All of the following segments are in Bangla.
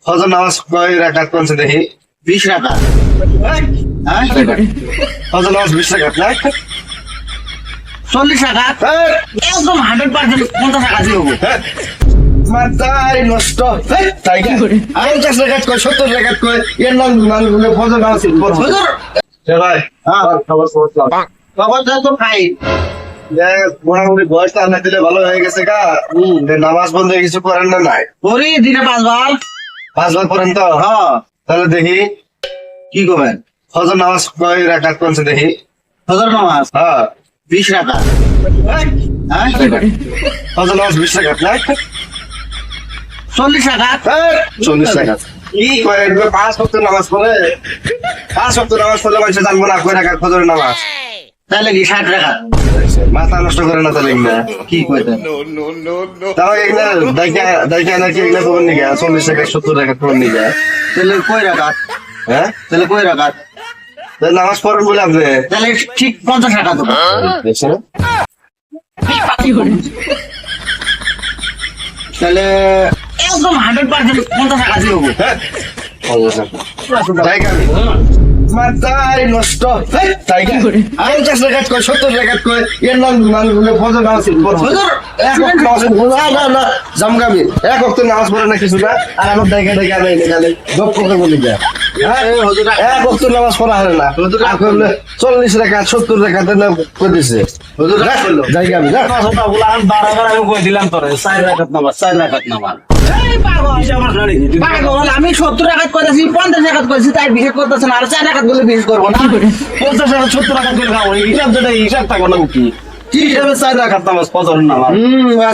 ফজর নামাজ কয় রাকাত পড়ছে দেখি? 20 রাকাত। হ্যাঁ ফজর নামাজ 20 রাকাত না? 40 রাকাত। একদম 100% 50 রাকাত দিব। মাথায় নষ্ট। তাই কি? 50 রাকাত কয় 70 রাকাত কয় এর নাম বলে ফজর নামাজ পড়ছে। হুজুর সে ভাই খবর পড়লাম। খবর দাও তো খাই। মোটামুটি বয়সটা আল্লাহ দিলে ভালো হয়ে গেছে কা নামাজ বন্ধ কিছু করেন না নাই পড়ি দিনে 5 বার। 5 বার পড়েন তো হ্যাঁ তাহলে দেখি কি করবেন? ফজর নামাজ কয় রাকাত পড়ছে দেখি? ফজর নামাজ হ্যাঁ 20 রাকাত। হ্যাঁ ফজর নামাজ 20 রাকাত না? 40 রাকাত। 40 রাকাত কি কয় একবার 5 ওয়াক্ত নামাজ পড়ে 5 ওয়াক্ত নামাজ পড়লে মানুষ জানবো না কয় রাকাত ফজরের নামাজ তাহলে কি 60 রাকাত? মাথা নষ্ট করে না তাহলে এগুলা কি কইতেন? তাহলে এগুলা দাইকা নাকি এগুলা খবর নিয়ে 40 রাকাত 70 রাকাত খবর নিয়ে তাহলে কয় রাকাত? হ্যাঁ তাহলে কয় রাকাত? তাহলে নামাজ পড়েন বলে আপনি তাহলে ঠিক 50 রাকাত হবে। দেখছেন তাহলে একদম 100% 50 রাকাত দিব। মাথায় নষ্ট তাই কি? 50 রাকাত কয় 70 রাকাত কয় এর নাম বলে ফজর নামাজ পড়ছে। হুজুর এক ওয়াক্ত নামাজ না জামগামি এক ওয়াক্ত নামাজ পড়ে না কিছু না আর আমার দাইকা দাইকা আনাই গেলে গপ করে বলি যায় হুজুর এক ওয়াক্ত নামাজ পড়া হয় না আর করলে 40 রাকাত 70 রাকাত করে দিছে হুজুর জায়গা আমি না আমি কই দিলাম তোরে 4 রাকাত নামাজ 4 রাকাত নামাজ। এই পাগল আমি 70 রাকাত করেছি 50 রাকাত করেছি তাই বিশেষ করতেছ না আর 4 রাকাত বলে বিশেষ করবো না। 50 রাকাত 70 রাকাত করে খাবো হিসাব যেটা হিসাব থাকবো না কি কি হিসাবে 4 রাকাত নামাজ ফজর নামাজ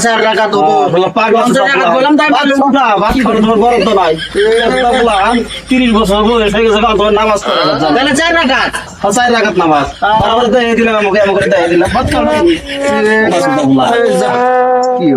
4 রাকাত হবো। পাগল 50 রাকাত বললাম তাই বাকি করে তোমার বড় তো নাই 30 বছর বয়স হয়ে গেছে তোমার নামাজ পড়ে না তাহলে 4 রাকাত 4 রাকাত নামাজ তারপরে দিয়ে দিলাম আমাকে আমাকে দিয়ে দিলাম বাদ কি